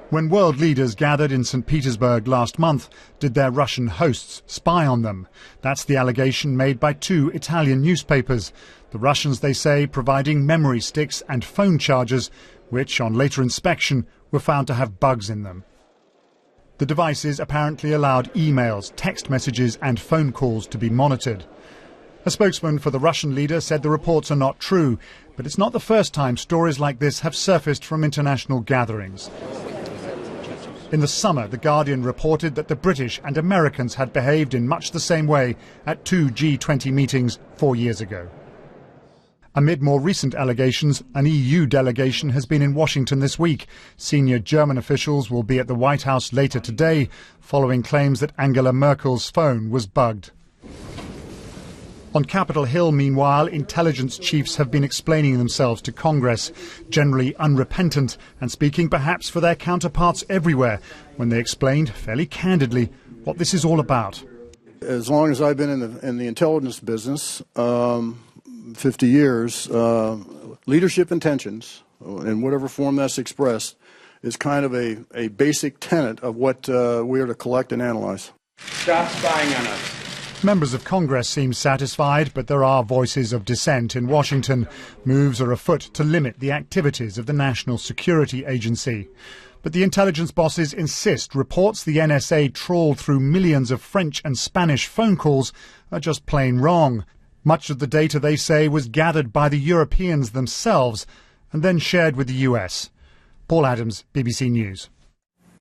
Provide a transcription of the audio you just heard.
When world leaders gathered in St Petersburg last month, did their Russian hosts spy on them? That's the allegation made by two Italian newspapers. The Russians, they say, providing memory sticks and phone chargers, which on later inspection were found to have bugs in them. The devices apparently allowed emails, text messages and phone calls to be monitored. A spokesman for the Russian leader said the reports are not true, but it's not the first time stories like this have surfaced from international gatherings. In the summer, The Guardian reported that the British and Americans had behaved in much the same way at two G20 meetings 4 years ago. Amid more recent allegations, an EU delegation has been in Washington this week. Senior German officials will be at the White House later today, following claims that Angela Merkel's phone was bugged. On Capitol Hill, meanwhile, intelligence chiefs have been explaining themselves to Congress, generally unrepentant and speaking perhaps for their counterparts everywhere, when they explained fairly candidly what this is all about. As long as I've been in the intelligence business, 50 years, leadership intentions, in whatever form that's expressed, is kind of a basic tenet of what we are to collect and analyze. Stop spying on us. Members of Congress seem satisfied, but there are voices of dissent in Washington. Moves are afoot to limit the activities of the National Security Agency. But the intelligence bosses insist reports the NSA trawled through millions of French and Spanish phone calls are just plain wrong. Much of the data, they say, was gathered by the Europeans themselves and then shared with the US. Paul Adams, BBC News.